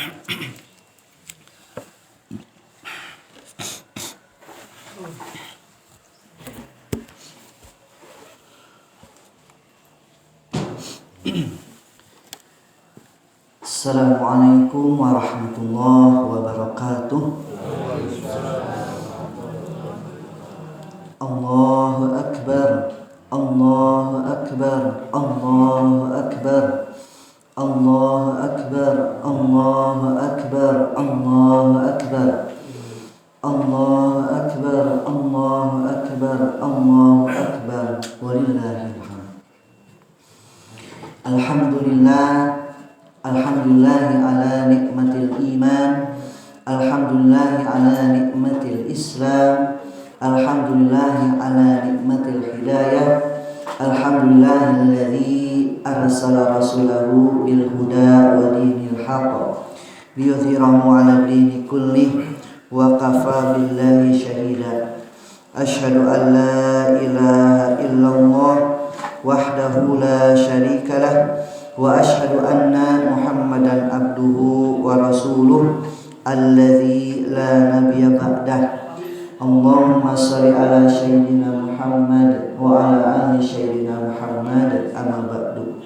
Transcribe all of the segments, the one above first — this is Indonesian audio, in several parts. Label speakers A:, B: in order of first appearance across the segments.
A: Assalamualaikum warahmatullahi wabarakatuh. Allahu Akbar, Allahu Akbar, Allahu Akbar, Allahu Akbar, Allahu Akbar, Allahu Akbar, Allahu Akbar, Allahu Akbar, Allahu Akbar, walillahil hamd. Alhamdulillah, alhamdulillahi ala nikmatil iman, alhamdulillahi ala nikmatil islam, alhamdulillahi ala nikmatil hidayah, alhamdulillahilladzi arsala rasulahu bil huda wa dinil haqq liyudhhirahu ala dini kullih wa kafa billahi syahida. Asyhadu an la ilaha illallah wahdahu la syarika lah wa asyhadu anna Muhammadan abduhu wa rasuluh alladzi la nabiyya ba'dah. Allahumma shalli ala sayyidina Muhammad wa ala ali sayyidina Muhammad, amma ba'du.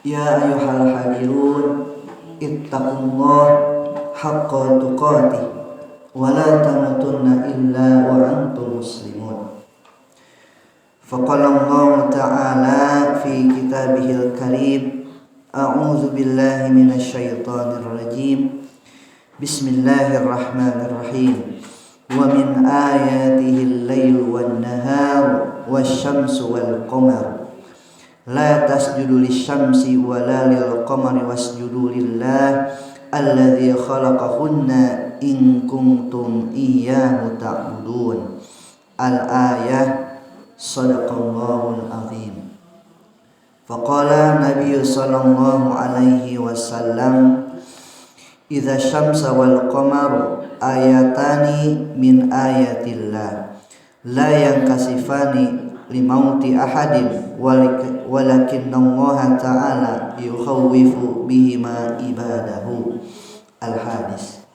A: Ya ayyuhal hadirun, ittaqullah haqqa tuqatih wa la tamutunna illa wa antum muslimun. Faqala Allah Ta'ala fi kitabihil karim, a'udzu billahi minasyaitonir rajim. Bismillahirrahmanirrahim. Wa min ayatihil lail wan nahar wasyamsu wal qamar la tasjudu lisyamsi wala lil qamari wasjudu lillah alladzi khalaqahunna in kuntum iyyahu ta'budun. Al-ayah. Sadaqallahul azim. Faqala Nabi sallallahu alaihi wasallam, idza syamsa wal qamaru ayatani min ayatillah la yankasifani limauti ahadin walakinnallaha ta'ala yukhawwifu bihima ibadahu. Al-hadis.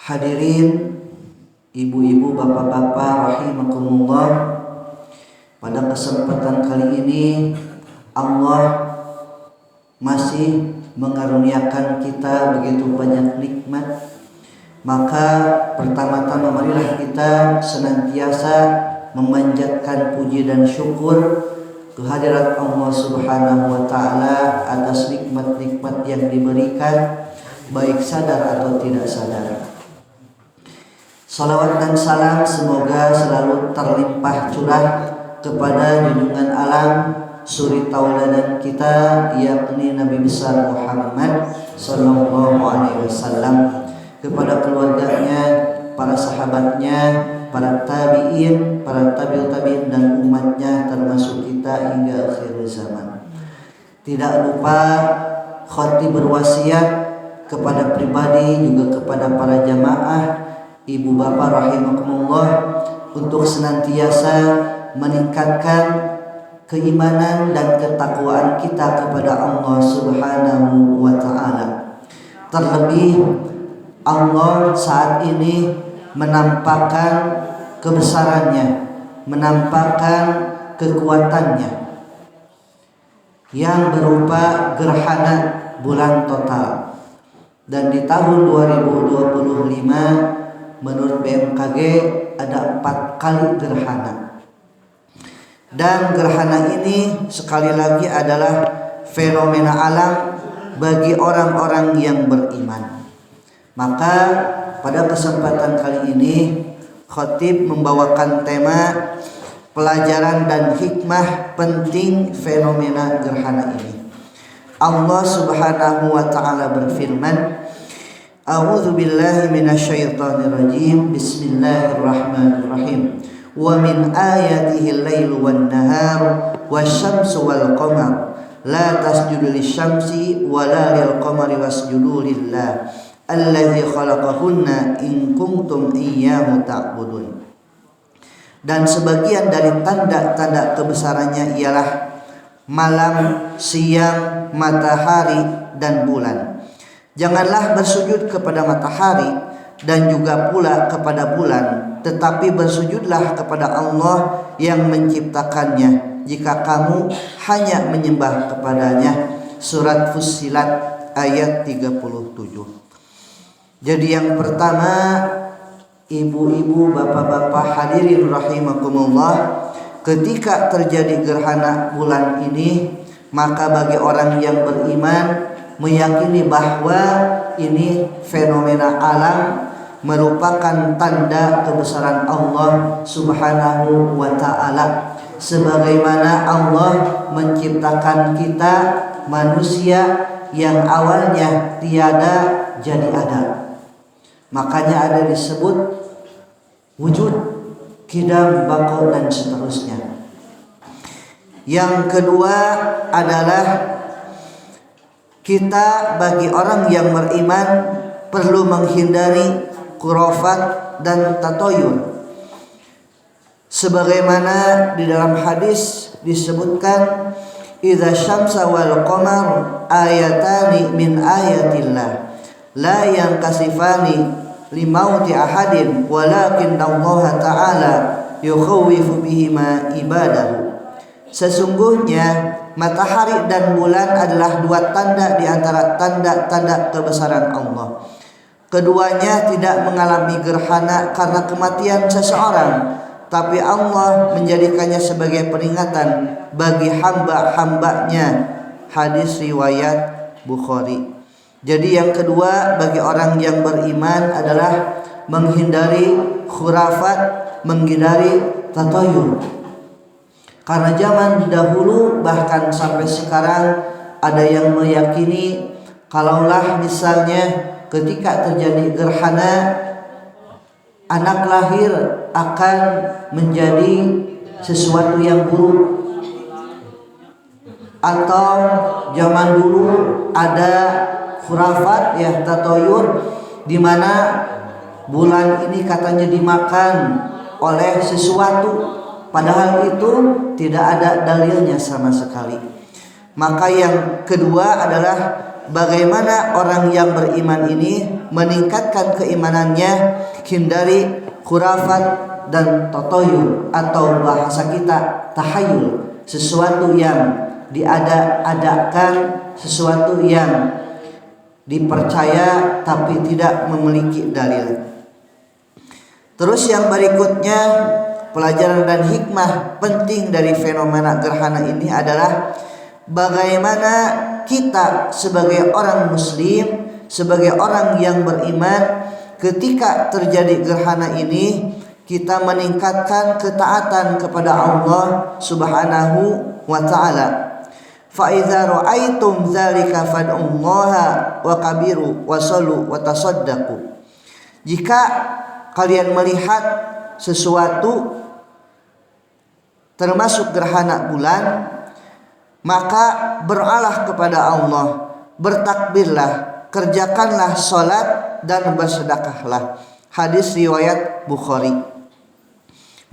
A: Hadirin ibu-ibu, bapak-bapak rahimakumullah, pada kesempatan kali ini Allah masih mengaruniakan kita begitu banyak nikmat. Maka pertama-tama marilah kita senantiasa memanjatkan puji dan syukur kehadirat Allah Subhanahu wa taala atas nikmat-nikmat yang diberikan, baik sadar atau tidak sadar. Salawat dan salam semoga selalu terlimpah curah kepada junjungan alam suri tauladan kita, yakni Nabi besar Muhammad sallallahu alaihi wasallam, kepada keluarganya, para sahabatnya, para tabi'in, para tabi'ut tabi'in dan umatnya termasuk kita hingga akhir zaman. Tidak lupa khatib berwasiat kepada pribadi juga kepada para jamaah, ibu bapak rahimakumullah, untuk senantiasa meningkatkan keimanan dan ketakwaan kita kepada Allah Subhanahu wa taala. Terlebih Allah saat ini menampakkan kebesarannya, menampakkan kekuatannya yang berupa gerhana bulan total. Dan di tahun 2025 menurut BMKG ada 4 kali gerhana. Dan gerhana ini sekali lagi adalah fenomena alam bagi orang-orang yang beriman. Maka pada kesempatan kali ini khatib membawakan tema pelajaran dan hikmah penting fenomena gerhana ini. Allah Subhanahu wa taala berfirman, A'udzu billahi minasyaitonir rajim. Bismillahirrahmanirrahim. Wa min ayatihi al-lailu wan nahar wasyamsu wal qamar la tasjudu lisyamsi wala lil qamari wasjudu lillah alladzi khalaqahunna in kuntum iyyahu ta'budun. Dan sebagian dari tanda-tanda kebesarannya ialah malam, siang, matahari dan bulan. Janganlah bersujud kepada matahari dan juga pula kepada bulan, tetapi bersujudlah kepada Allah yang menciptakannya jika kamu hanya menyembah kepadanya. Surat Fussilat ayat 37. Jadi yang pertama, ibu-ibu, bapak-bapak hadirin rahimakumullah, ketika terjadi gerhana bulan ini, maka bagi orang yang beriman meyakini bahwa ini fenomena alam, merupakan tanda kebesaran Allah Subhanahu wa ta'ala. Sebagaimana Allah menciptakan kita manusia yang awalnya tiada jadi ada. Makanya ada disebut wujud, qidam, baqa dan seterusnya. Yang kedua adalah kita bagi orang yang beriman perlu menghindari khurafat dan tatoyur. Sebagaimana di dalam hadis disebutkan, idza syamsa wal qamar ayatani min ayatillah la yankasifani limauti ahadin walakin Allah ta'ala yukhawifu bihima ibadahu. Sesungguhnya matahari dan bulan adalah dua tanda di antara tanda-tanda kebesaran Allah. Keduanya tidak mengalami gerhana karena kematian seseorang, tapi Allah menjadikannya sebagai peringatan bagi hamba-hambanya. Hadis riwayat Bukhari. Jadi yang kedua bagi orang yang beriman adalah menghindari khurafat, menghindari tatayur. Karena zaman dahulu bahkan sampai sekarang ada yang meyakini kalaulah misalnya ketika terjadi gerhana anak lahir akan menjadi sesuatu yang buruk. Atau zaman dulu ada khurafat ya, tatoyur, di mana bulan ini katanya dimakan oleh sesuatu, padahal itu tidak ada dalilnya sama sekali. Maka yang kedua adalah bagaimana orang yang beriman ini meningkatkan keimanannya, hindari khurafat dan tatoyur, atau bahasa kita tahayul, sesuatu yang diada-adakan, sesuatu yang dipercaya tapi tidak memiliki dalil. Terus yang berikutnya, pelajaran dan hikmah penting dari fenomena gerhana ini adalah bagaimana kita sebagai orang muslim, sebagai orang yang beriman, ketika terjadi gerhana ini kita meningkatkan ketaatan kepada Allah Subhanahu wa ta'ala. Fa idza ra'aitum dzalika fad'ullaha wa kabiru wa sallu wa tasaddaqu. Jika kalian melihat sesuatu termasuk gerhana bulan, maka beralah kepada Allah, bertakbirlah, kerjakanlah salat dan bersedekahlah. Hadis riwayat Bukhari.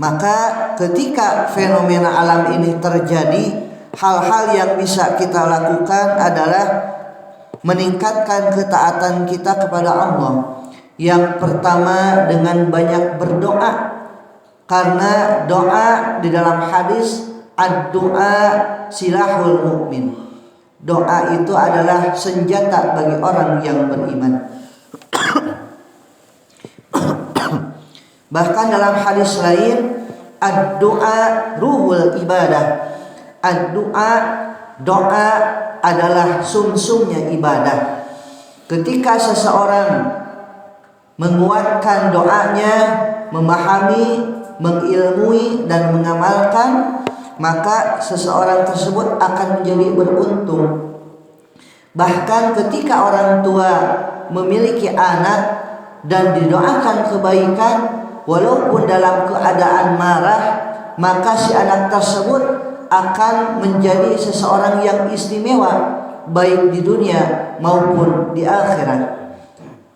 A: Maka ketika fenomena alam ini terjadi, hal-hal yang bisa kita lakukan adalah meningkatkan ketaatan kita kepada Allah. Yang pertama dengan banyak berdoa, karena doa di dalam hadis ad-doa silahul mu'min. Doa itu adalah senjata bagi orang yang beriman. Bahkan dalam hadis lain, ad-doa ruhul ibadah. Ad-doa, doa adalah sumsumnya ibadah. Ketika seseorang menguatkan doanya, memahami, mengilmui dan mengamalkan, maka seseorang tersebut akan menjadi beruntung. Bahkan ketika orang tua memiliki anak dan didoakan kebaikan, walaupun dalam keadaan marah, maka si anak tersebut akan menjadi seseorang yang istimewa, baik di dunia maupun di akhirat.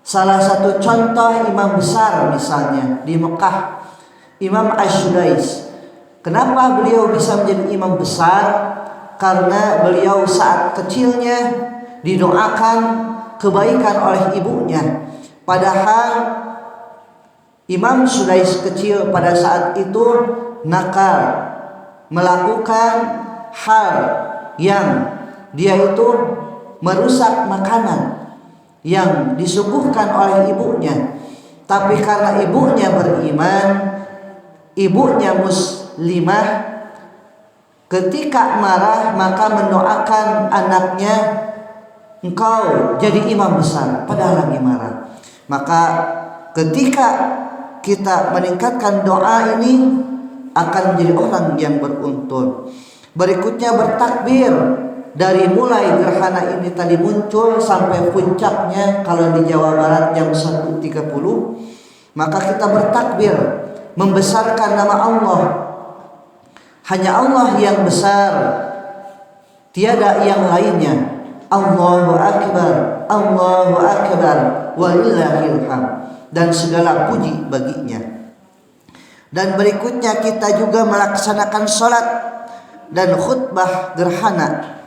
A: Salah satu contoh imam besar misalnya di Mekah, Imam Ash-Sudais. Kenapa beliau bisa menjadi imam besar? karena beliau saat kecilnya didoakan kebaikan oleh ibunya. Padahal Imam Sudais kecil pada saat itu nakal, melakukan hal yang dia itu merusak makanan yang disuguhkan oleh ibunya. Tapi karena ibunya beriman, ibunya muslimah, ketika marah maka mendoakan anaknya, engkau jadi imam besar, padahal lagi marah. Maka ketika kita meningkatkan doa ini akan menjadi orang yang beruntung. Berikutnya bertakbir. Dari mulai gerhana ini tadi muncul sampai puncaknya kalau di Jawa Barat jam 1.30, maka kita bertakbir membesarkan nama Allah. Hanya Allah yang besar, tiada yang lainnya. Allahu Akbar, Allahu Akbar, walillahil hamd, dan segala puji baginya. Dan berikutnya kita juga melaksanakan sholat dan khutbah gerhana,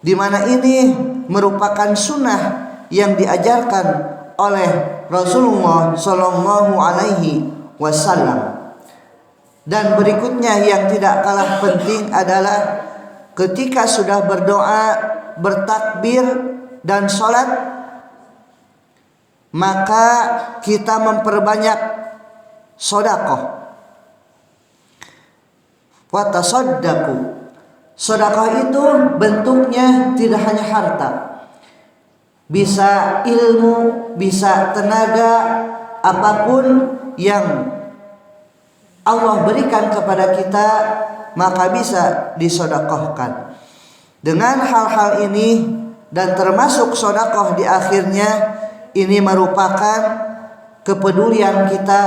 A: di mana ini merupakan sunnah yang diajarkan oleh Rasulullah Shallallahu Alaihi Wasallam. Dan berikutnya yang tidak kalah penting adalah ketika sudah berdoa, bertakbir dan sholat, maka kita memperbanyak sedekah. Wa tasaddaqu. Sedekah itu bentuknya tidak hanya harta, bisa ilmu, bisa tenaga, apapun yang Allah berikan kepada kita maka bisa disedekahkan. Dengan hal-hal ini dan termasuk sedekah di akhirnya, ini merupakan kepedulian kita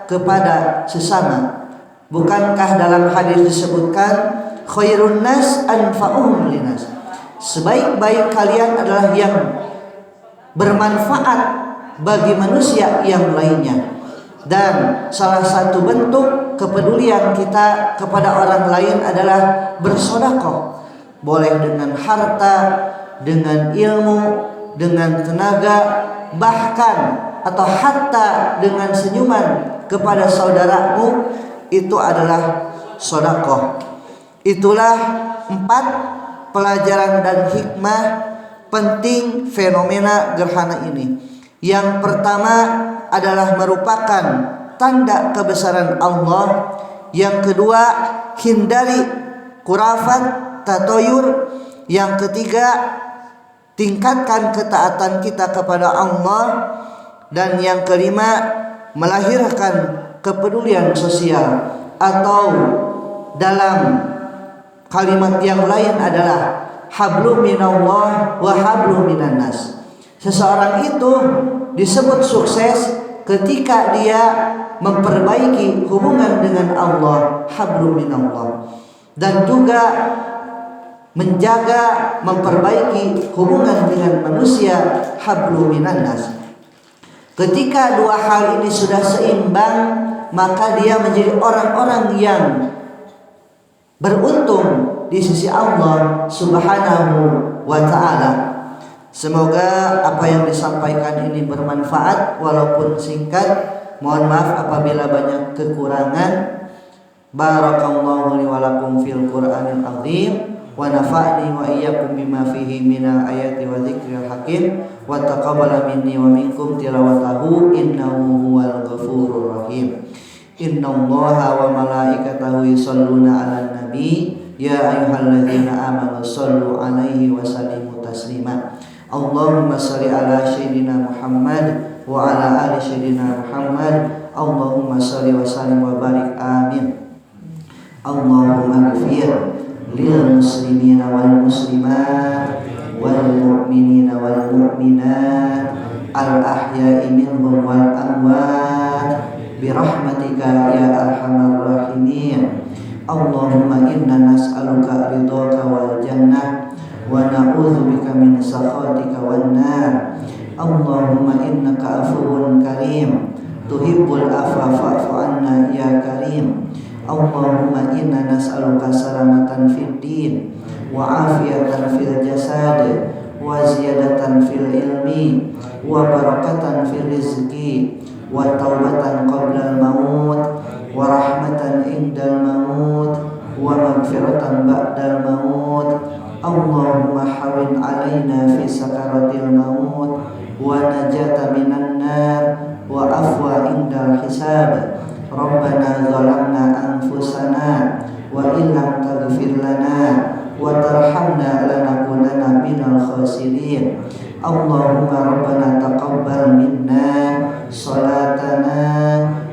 A: kepada sesama. Bukankah dalam hadis disebutkan khairun nas anfa'uhum linas, sebaik-baik kalian adalah yang bermanfaat bagi manusia yang lainnya. Dan salah satu bentuk kepedulian kita kepada orang lain adalah bersedekah. Boleh dengan harta, dengan ilmu, dengan tenaga, bahkan atau hatta dengan senyuman kepada saudaramu, itu adalah sedekah. Itulah 4 pelajaran dan hikmah penting fenomena gerhana ini. Yang pertama adalah merupakan tanda kebesaran Allah. Yang kedua, hindari kurafat, tatoyur. Yang ketiga, tingkatkan ketaatan kita kepada Allah. Dan yang kelima, melahirkan kepedulian sosial, atau dalam kalimat yang lain adalah hablum minallah wa hablum minan nas. Seseorang itu disebut sukses ketika dia memperbaiki hubungan dengan Allah, hablum minallah, dan juga menjaga, memperbaiki hubungan dengan manusia, hablum minan nas. Ketika dua hal ini sudah seimbang, maka dia menjadi orang-orang yang beruntung di sisi Allah Subhanahu wa ta'ala. Semoga apa yang disampaikan ini bermanfaat walaupun singkat. Mohon maaf apabila banyak kekurangan. Barakallahu li wa lakum fil Qur'anil azim wa nafa'ni wa iyyakum bima fihi minal ayati wa dzikril hakim wa taqabbala minni wa minkum tilawatahu innahu huwal ghafurur rahim. Innallaha wa malaikatahu yusholluna 'alan nabi ya ayyuhalladzina amanu shollu 'alaihi wa sallimu taslima. Allahumma shalli ala sayyidina Muhammad wa ala ali sayyidina Muhammad. Allahumma shalli wa sallim wa barik amin. Allahumma ighfir lil muslimina wal muslimat wal mu'minina wal mu'minat al ahya'i minhum wal amwat birahmatika ya arhamar rahimin. Allahumma inna nas'aluka ridhaka wal jannah wa na'udzubika min sakhatika wan nar. Allahumma innaka afuwun karim tuhibbul afwa fa'fu anna ya karim. Allahumma inna nas'aluka salamatan fid din wa afiyatan fil jasad wa ziyadatan fil ilmi wa barakatan fil rizqi wa taubatan qabla al maut wa rahmatan indal maut wa maghfiratan ba'dal maut. Allahumma hawin alaina fi sakaratil maut wa najata minan nar wa afwa indal hisab. Rabbana zalamna anfusana wa illam taghfir lana wa tarhamna lanakunanna minal khasirin. Allahumma rabbana taqabbal minna salatana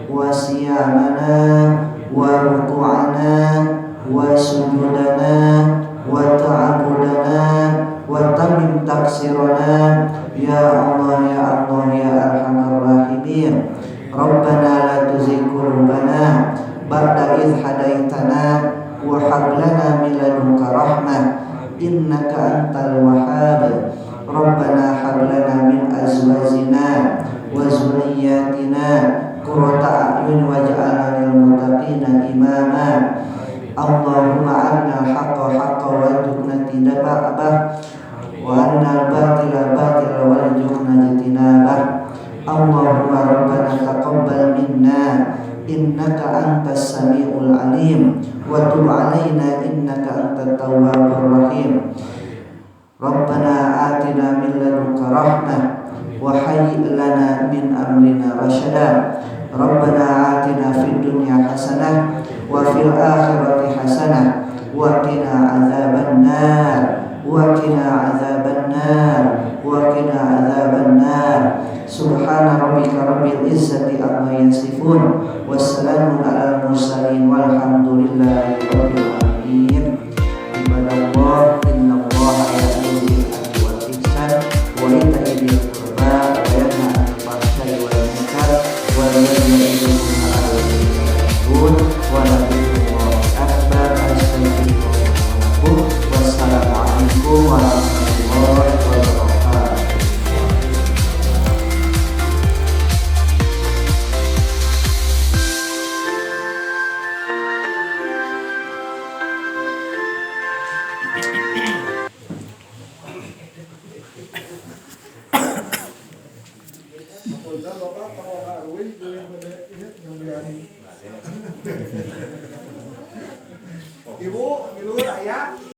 A: wa siyamana wa ruku'ana wa sujudana wa ta'abudana wa tamim taksirana ya Allah ya Allah ya arhamar rahimin. Rabbana la tuzigh qulubana ba'da idh hadaitana wa hab lana min ladunka rahmah innaka antal wahhab. Rabbana hab lana min azwajina wa zurriyyatina qurrata a'yun waj'alna lil muttaqina imama. Allahumma arina al-haqqa haqqan warzuqna ittiba'ah wa arina al-batila batilan warzuqna ijtinabah. Allahumma rabbana taqabbal minna innaka antas samiul alim wa tub alaina innaka antat tawwabur rahim. Rabbana atina min ladunka rahmah wa hayyi lana min amrina rasyada. Rabbana atina fid dunya hasanah wa fil akhirati hasanah wa qina adzabannar wa qina adzabannar wa qina adzabannar. Subhana rabbika rabbil izzati amma yasifun wassalamun alal mursalin walhamdulillahi rabbil alamin. Ibadallah innallaha ya'muru bil adli wal ihsan wa ita'i dzil qurba wa yanha 'anil fahsya'i wal munkar wa yadhkurukum la'allakum tadhakkarun wa dzikrullahi akbar. Astaghfirullah. Wassalamualaikum warahmatullahi wabarakatuh.
B: Ibu, di luar ya.